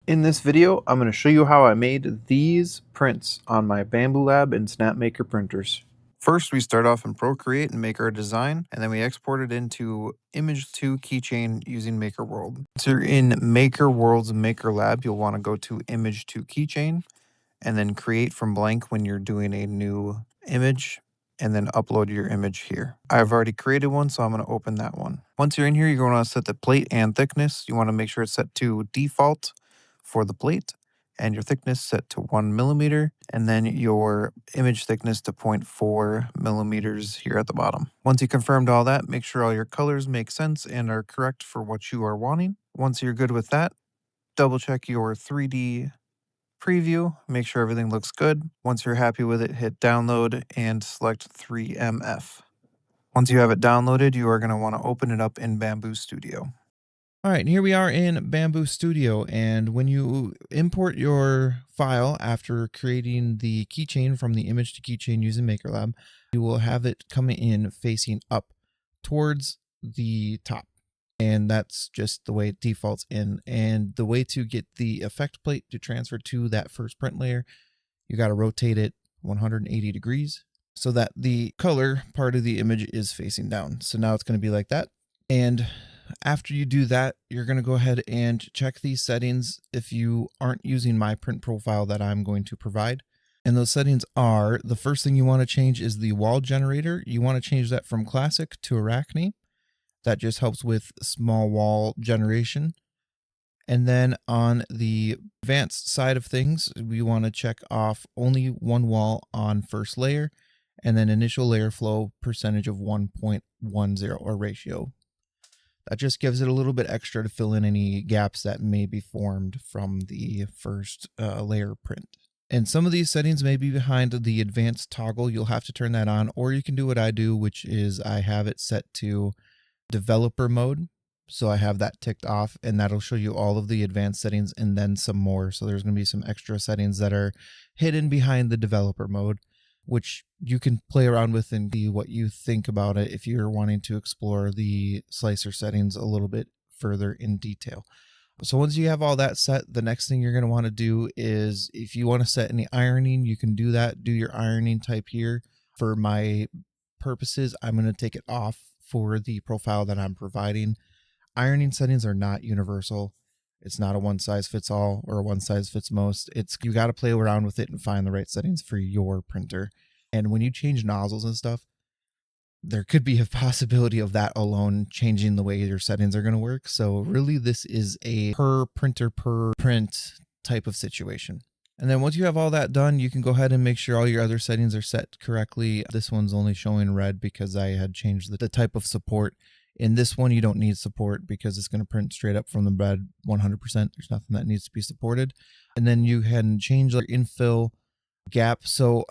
In this video, I'm going to show you how I made these prints on my Bambu Lab and Snapmaker printers. First, we start off in Procreate and make our design, and then we export it into Image 2 keychain using Maker World. Once you're in Maker World's Maker Lab, you'll want to go to Image 2 keychain, and then create from blank when you're doing a new image, and then upload your image here. I've already created one, so I'm going to open that one. Once you're in here, you're going to want to set the plate and thickness. You want to make sure it's set to default for the plate, and your thickness set to 1 millimeter, and then your image thickness to 0.4 millimeters here at the bottom. Once you confirmed all that, make sure all your colors make sense and are correct for what you are wanting. Once you're good with that, double check your 3D preview, make sure everything looks good. Once you're happy with it, hit download and select 3MF. Once you have it downloaded, you are going to want to open it up in Bambu Studio. All right, and here we are in Bambu Studio, and when you import your file after creating the keychain from the image to keychain using MakerLab, you will have it coming in facing up towards the top, and that's just the way it defaults in. And the way to get the effect plate to transfer to that first print layer, you got to rotate it 180 degrees so that the color part of the image is facing down. So now it's going to be like that. And after you do that, you're going to go ahead and check these settings if you aren't using my print profile that I'm going to provide. And those settings are, the first thing you want to change is the wall generator. You want to change that from classic to Arachne. That just helps with small wall generation. And then on the advanced side of things, we want to check off only one wall on first layer, and then initial layer flow percentage of 1.10 or ratio. That just gives it a little bit extra to fill in any gaps that may be formed from the first layer print. And some of these settings may be behind the advanced toggle. You'll have to turn that on, or you can do what I do, which is I have it set to developer mode. So I have that ticked off, and that'll show you all of the advanced settings and then some more. So there's going to be some extra settings that are hidden behind the developer mode, which you can play around with and see what you think about it if you're wanting to explore the slicer settings a little bit further in detail. So once you have all that set, the next thing you're going to want to do is, if you want to set any ironing, you can do that. Do your ironing type here. For my purposes, I'm going to take it off for the profile that I'm providing. Ironing settings are not universal. It's not a one size fits all or a one size fits most. You got to play around with it and find the right settings for your printer. And when you change nozzles and stuff, there could be a possibility of that alone changing the way your settings are going to work. So really, this is a per printer per print type of situation. And then once you have all that done, you can go ahead and make sure all your other settings are set correctly. This one's only showing red because I had changed the type of support. In this one, you don't need support because it's going to print straight up from the bed 100%. There's nothing that needs to be supported. And then you can change your infill gap. So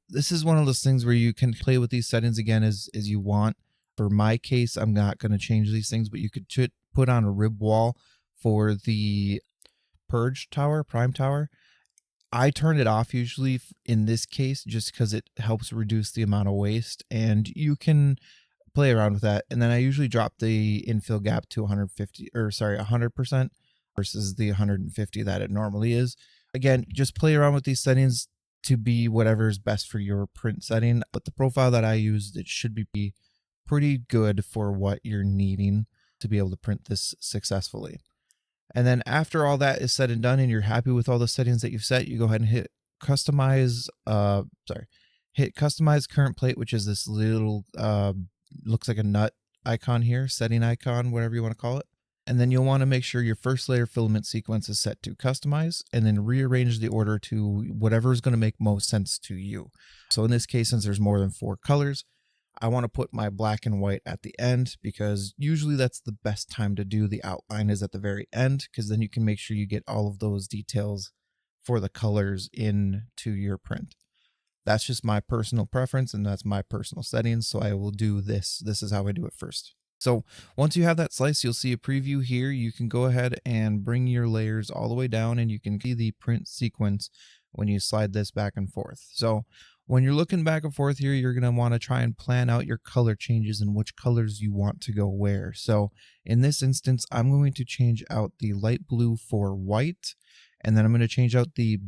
this is one of those things where you can play with these settings again as you want. For my case, I'm not going to change these things, but you could put on a rib wall for the purge tower, prime tower. I turn it off usually in this case just because it helps reduce the amount of waste, and you can play around with that. And then I usually drop the infill gap to 100% versus the 150 that it normally is. Again, just play around with these settings to be whatever is best for your print setting. But the profile that I use, it should be pretty good for what you're needing to be able to print this successfully. And then after all that is said and done and you're happy with all the settings that you've set, you go ahead and hit customize, hit customize current plate, which is this little, looks like a nut icon here, setting icon, whatever you want to call it. And then you'll want to make sure your first layer filament sequence is set to customize, and then rearrange the order to whatever is going to make most sense to you. So in this case, since there's more than 4 colors, I want to put my black and white at the end, because usually that's the best time to do the outline, is at the very end, because then you can make sure you get all of those details for the colors into your print. That's just my personal preference, and that's my personal settings. So I will do this. This is how I do it first. So once you have that slice, you'll see a preview here. You can go ahead and bring your layers all the way down, and you can see the print sequence when you slide this back and forth. So When you're looking back and forth here, you're going to want to try and plan out your color changes and which colors you want to go where. So in this instance, I'm going to change out the light blue for white, and then I'm going to change out the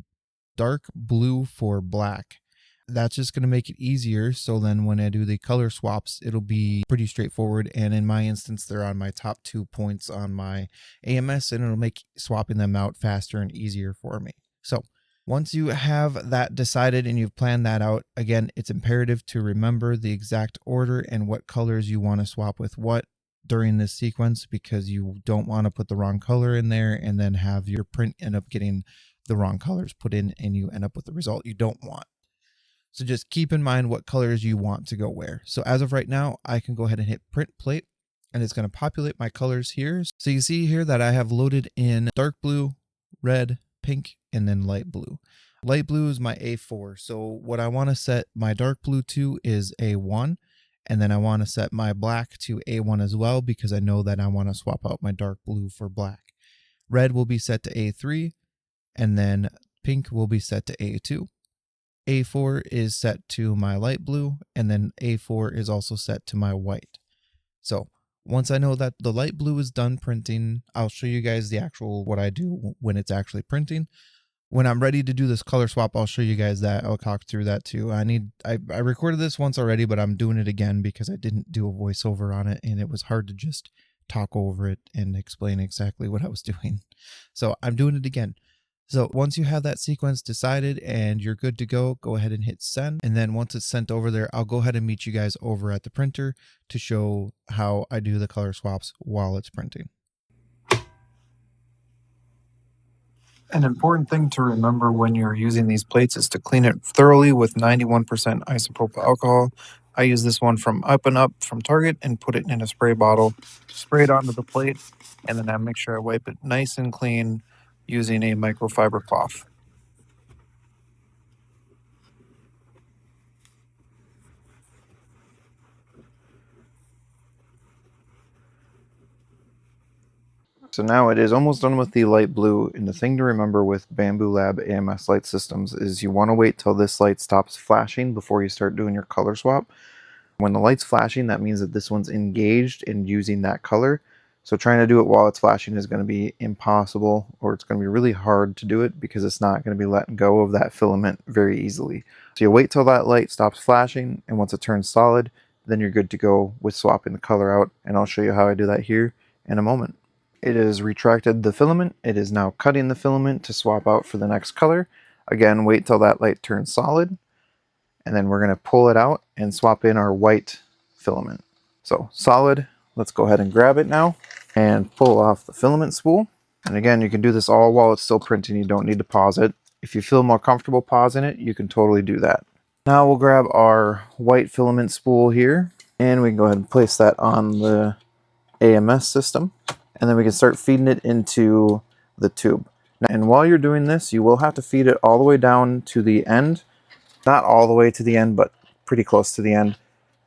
dark blue for black. That's just going to make it easier. So then when I do the color swaps, it'll be pretty straightforward. And in my instance, they're on my top 2 points on my AMS, and it'll make swapping them out faster and easier for me. So once you have that decided and you've planned that out, again, it's imperative to remember the exact order and what colors you want to swap with what during this sequence, because you don't want to put the wrong color in there and then have your print end up getting the wrong colors put in and you end up with the result you don't want. So just keep in mind what colors you want to go where. So as of right now, I can go ahead and hit print plate, and it's going to populate my colors here. So you see here that I have loaded in dark blue, red, pink, and then light blue. Light blue is my A4. So what I want to set my dark blue to is A1. And then I want to set my black to A1 as well, because I know that I want to swap out my dark blue for black. Red will be set to A3, and then pink will be set to A2. A4 is set to my light blue, and then A4 is also set to my white. So once I know that the light blue is done printing, I'll show you guys the actual what I do when it's actually printing. When I'm ready to do this color swap, I'll show you guys that. I'll talk through that too. I recorded this once already, but I'm doing it again because I didn't do a voiceover on it, and it was hard to just talk over it and explain exactly what I was doing. So I'm doing it again. So once you have that sequence decided and you're good to go, go ahead and hit send. And then once it's sent over there, I'll go ahead and meet you guys over at the printer to show how I do the color swaps while it's printing. An important thing to remember when you're using these plates is to clean it thoroughly with 91% isopropyl alcohol. I use this one from Up and Up from Target and put it in a spray bottle, spray it onto the plate, and then I make sure I wipe it nice and clean using a microfiber cloth. So now it is almost done with the light blue, and the thing to remember with Bambu Lab AMS light systems is you want to wait till this light stops flashing before you start doing your color swap. When the light's flashing, that means that this one's engaged in using that color. So trying to do it while it's flashing is going to be impossible, or it's going to be really hard to do it because it's not going to be letting go of that filament very easily. So you wait till that light stops flashing, and once it turns solid, then you're good to go with swapping the color out, and I'll show you how I do that here in a moment. It has retracted the filament. It is now cutting the filament to swap out for the next color. Again, wait till that light turns solid, and then we're going to pull it out and swap in our white filament. So solid, let's go ahead and grab it now and pull off the filament spool. And again, you can do this all while it's still printing. You don't need to pause it. If you feel more comfortable pausing it, you can totally do that. Now we'll grab our white filament spool here, and we can go ahead and place that on the AMS system. And then we can start feeding it into the tube. And while you're doing this, you will have to feed it all the way down to the end. Not all the way to the end, but pretty close to the end,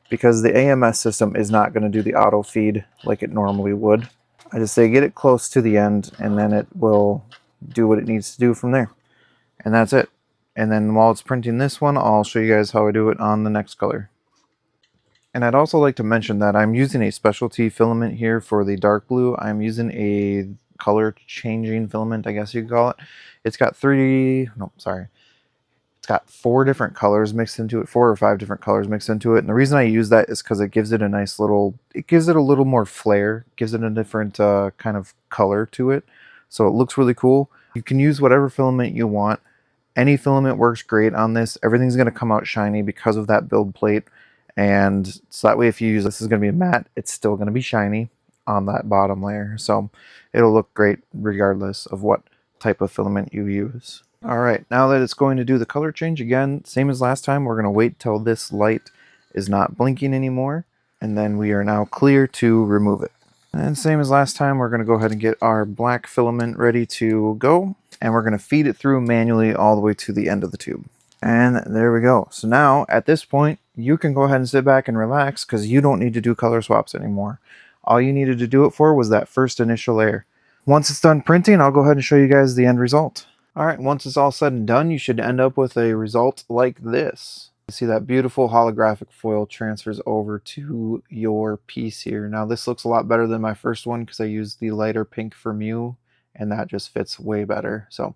because the AMS system is not going to do the auto feed like it normally would. I just say get it close to the end, and then it will do what it needs to do from there. And that's it. And then while it's printing this one, I'll show you guys how I do it on the next color. And I'd also like to mention that I'm using a specialty filament here for the dark blue. I'm using a color changing filament, I guess you could call it. It's got it's got 4 different colors mixed into it, 4 or 5 different colors mixed into it. And the reason I use that is because it gives it a nice little, it gives it a little more flair, gives it a different kind of color to it. So it looks really cool. You can use whatever filament you want. Any filament works great on this. Everything's going to come out shiny because of that build plate. And so that way, if you use this is going to be a matte, it's still going to be shiny on that bottom layer. So it'll look great regardless of what type of filament you use. All right, now that it's going to do the color change again, same as last time, we're going to wait till this light is not blinking anymore, and then we are now clear to remove it. And same as last time, we're going to go ahead and get our black filament ready to go, and we're going to feed it through manually all the way to the end of the tube. And there we go. So now, at this point, you can go ahead and sit back and relax because you don't need to do color swaps anymore. All you needed to do it for was that first initial layer. Once it's done printing, I'll go ahead and show you guys the end result. All right, once it's all said and done, you should end up with a result like this. See that beautiful holographic foil transfers over to your piece here. Now this looks a lot better than my first one because I used the lighter pink for Mew, and that just fits way better. So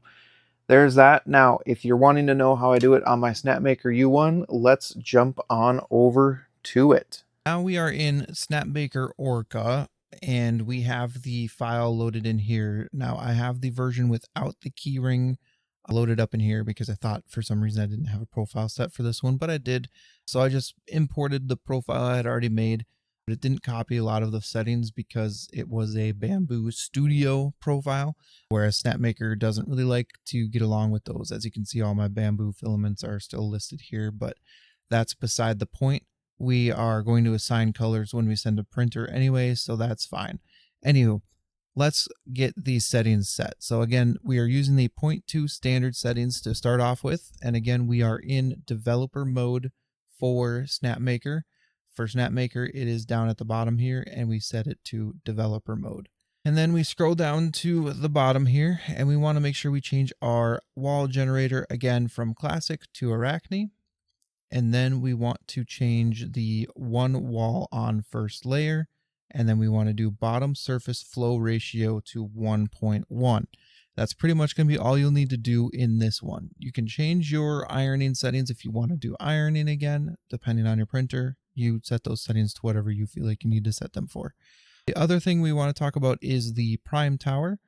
there's that. Now, if you're wanting to know how I do it on my Snapmaker U1, let's jump on over to it. Now we are in Snapmaker Orca, and we have the file loaded in here. Now I have the version without the keyring loaded up in here because I thought for some reason I didn't have a profile set for this one, but I did. So I just imported the profile I had already made, but it didn't copy a lot of the settings because it was a Bambu Studio profile, whereas Snapmaker doesn't really like to get along with those. As you can see, all my Bambu filaments are still listed here, but that's beside the point. We are going to assign colors when we send a printer anyway, so that's fine. Anywho, let's get these settings set. So again, we are using the 0.2 standard settings to start off with. And again, we are in developer mode for Snapmaker. For Snapmaker, it is down at the bottom here, and we set it to developer mode. And then we scroll down to the bottom here, and we want to make sure we change our wall generator again from classic to Arachne. And then we want to change the one wall on first layer. And then we want to do bottom surface flow ratio to 1.1. That's pretty much going to be all you'll need to do in this one. You can change your ironing settings if you want to do ironing again, depending on your printer. You set those settings to whatever you feel like you need to set them for. The other thing we want to talk about is the prime tower,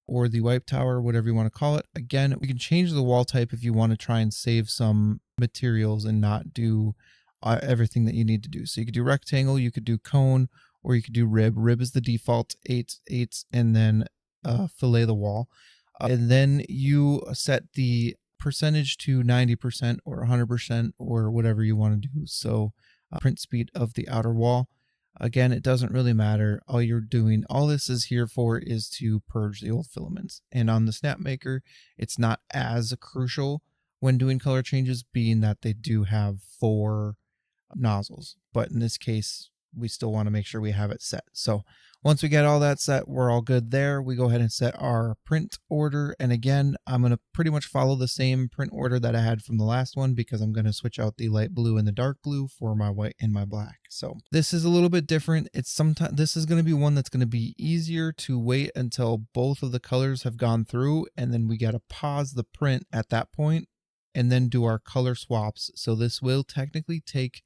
or the wipe tower, whatever you want to call it. Again, we can change the wall type if you want to try and save some materials and not do everything that you need to do. So you could do rectangle, you could do cone, or you could do rib. Rib is the default 8/8, and then fillet the wall. And then you set the percentage to 90% or 100% or whatever you want to do. So print speed of the outer wall. Again, it doesn't really matter. All you're doing, all this is here for is to purge the old filaments. And on the Snapmaker, it's not as crucial when doing color changes, being that they do have 4 nozzles. But in this case, we still want to make sure we have it set. So once we get all that set, we're all good there. We go ahead and set our print order. And again, I'm going to pretty much follow the same print order that I had from the last one because I'm going to switch out the light blue and the dark blue for my white and my black. So this is a little bit different. This is going to be one that's going to be easier to wait until both of the colors have gone through, and then we got to pause the print at that point and then do our color swaps. So this will technically take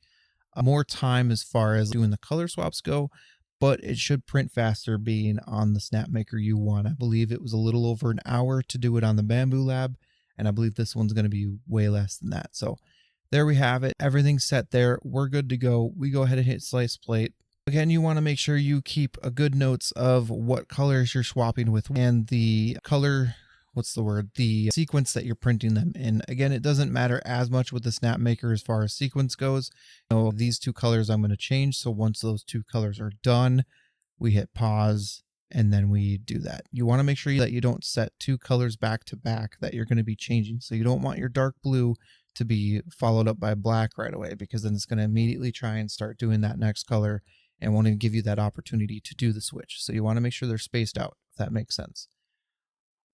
more time as far as doing the color swaps go, but it should print faster being on the Snapmaker U1. I believe it was a little over an hour to do it on the Bambu Lab, and I believe this one's going to be way less than that. So there we have it. Everything's set there. We're good to go. We go ahead and hit slice plate. Again, you want to make sure you keep a good notes of what colors you're swapping with and the color, the sequence that you're printing them in. Again, it doesn't matter as much with the Snapmaker as far as sequence goes. These 2 colors I'm going to change. So once those 2 colors are done, we hit pause and then we do that. You want to make sure that you don't set 2 colors back to back that you're going to be changing. So you don't want your dark blue to be followed up by black right away, because then it's going to immediately try and start doing that next color and won't even give you that opportunity to do the switch. So you want to make sure they're spaced out, if that makes sense.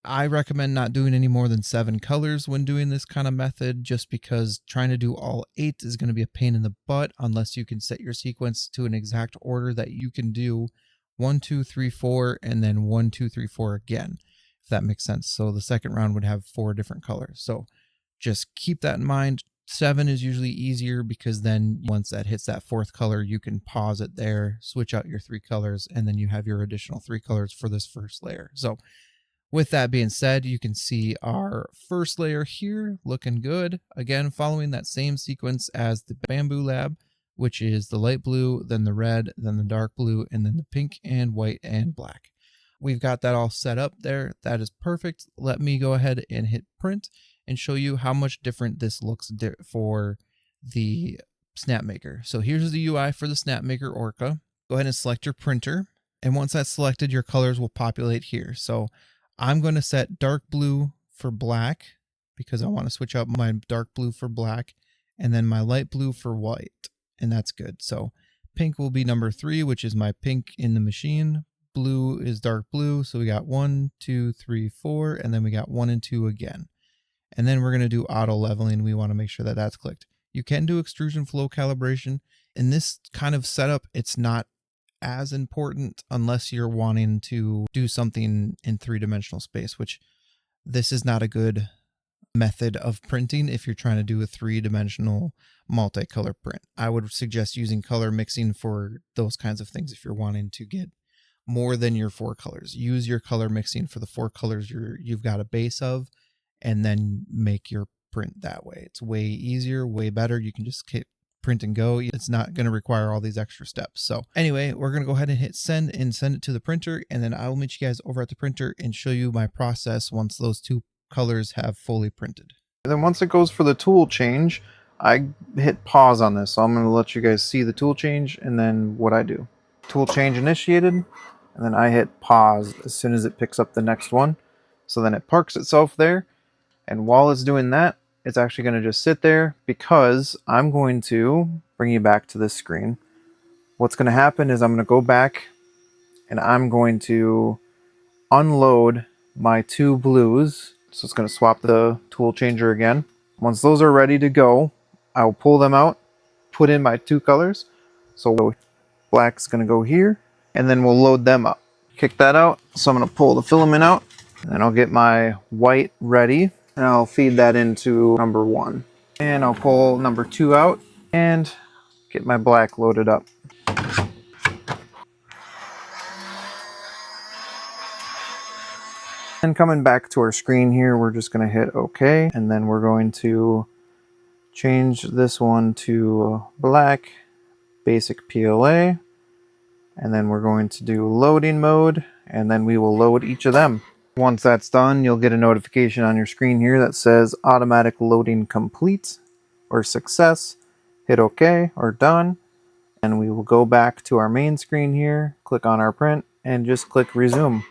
I recommend not doing any more than 7 colors when doing this kind of method, just because trying to do all 8 is going to be a pain in the butt unless you can set your sequence to an exact order that you can do 1, 2, 3, 4, and then 1, 2, 3, 4 again, if that makes sense. So the second round would have 4 different colors. So just keep that in mind. 7 is usually easier because then once that hits that 4th color, you can pause it there, switch out your 3 colors, and then you have your additional 3 colors for this first layer. So with that being said, you can see our first layer here looking good. Again, following that same sequence as the Bambu Lab, which is the light blue, then the red, then the dark blue, and then the pink and white and black. We've got that all set up there. That is perfect. Let me go ahead and hit print and show you how much different this looks for the Snapmaker. So here's the UI for the Snapmaker Orca. Go ahead and select your printer. And once that's selected, your colors will populate here. So I'm going to set dark blue for black because I want to switch out my dark blue for black, and then my light blue for white, and that's good. So pink will be number 3, which is my pink in the machine. Blue is dark blue, so we got 1, 2, 3, 4, and then we got 1 and 2 again. And then we're going to do auto leveling. We want to make sure that that's clicked. You can do extrusion flow calibration. In this kind of setup, it's not as important unless you're wanting to do something in three-dimensional space, which this is not a good method of printing if you're trying to do a three-dimensional multicolor print. I would suggest using color mixing for those kinds of things if you're wanting to get more than your 4 colors. Use your color mixing for the 4 colors you've got a base of, and then make your print that way. It's way easier, way better. You can just hit print and go. It's not going to require all these extra steps. So anyway, we're going to go ahead and hit send and send it to the printer, and then I will meet you guys over at the printer and show you my process once those 2 colors have fully printed. And then once it goes for the tool change, I hit pause on this. So I'm going to let you guys see the tool change and then what I do. Tool change initiated, and then I hit pause as soon as it picks up the next one. So then it parks itself there. And while it's doing that, it's actually going to just sit there because I'm going to bring you back to this screen. What's going to happen is I'm going to go back and I'm going to unload my 2 blues. So it's going to swap the tool changer again. Once those are ready to go, I'll pull them out, put in my 2 colors. So black's going to go here, and then we'll load them up. Kick that out. So I'm going to pull the filament out, and then I'll get my white ready, and I'll feed that into number 1. And I'll pull number 2 out and get my black loaded up. And coming back to our screen here, we're just going to hit OK, and then we're going to change this one to black, basic PLA, and then we're going to do loading mode, and then we will load each of them. Once that's done, you'll get a notification on your screen here that says automatic loading complete or success. Hit OK or done, and we will go back to our main screen here, click on our print, and just click resume.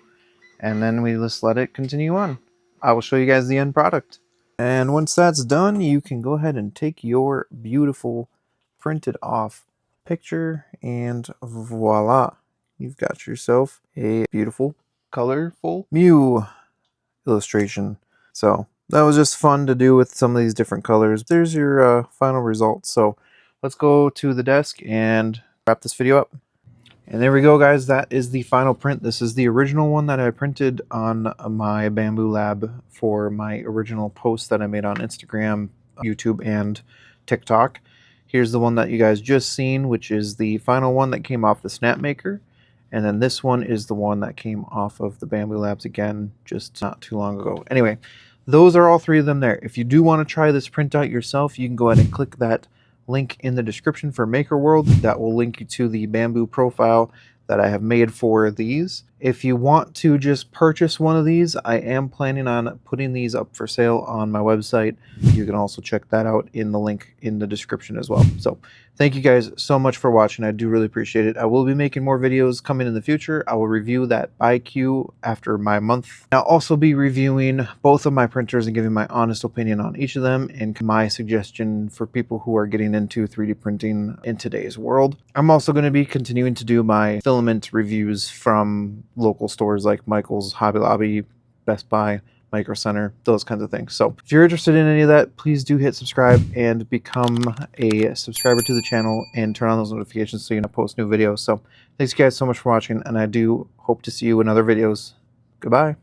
And then we just let it continue on. I will show you guys the end product. And once that's done, you can go ahead and take your beautiful printed off picture, and voila, you've got yourself a beautiful, colorful Mew illustration. So that was just fun to do with some of these different colors. There's your final result. So let's go to the desk and wrap this video up. And there we go, guys. That is the final print. This is the original one that I printed on my Bambu Lab for my original post that I made on Instagram, YouTube, and TikTok. Here's the one that you guys just seen, which is the final one that came off the Snapmaker. And then this one is the one that came off of the Bambu Labs again, just not too long ago. Anyway, those are all 3 of them there. If you do want to try this printout yourself, you can go ahead and click that link in the description for Maker World. That will link you to the Bambu profile that I have made for these. If you want to just purchase one of these, I am planning on putting these up for sale on my website. You can also check that out in the link in the description as well. So thank you guys so much for watching. I do really appreciate it. I will be making more videos coming in the future. I will review that ByQ after my month. I'll also be reviewing both of my printers and giving my honest opinion on each of them and my suggestion for people who are getting into 3D printing in today's world. I'm also going to be continuing to do my filament reviews from local stores like Michael's, Hobby Lobby, Best Buy, Micro Center, those kinds of things. So if you're interested in any of that, please do hit subscribe and become a subscriber to the channel and turn on those notifications so you know post new videos. So thanks guys so much for watching, and I do hope to see you in other videos. Goodbye.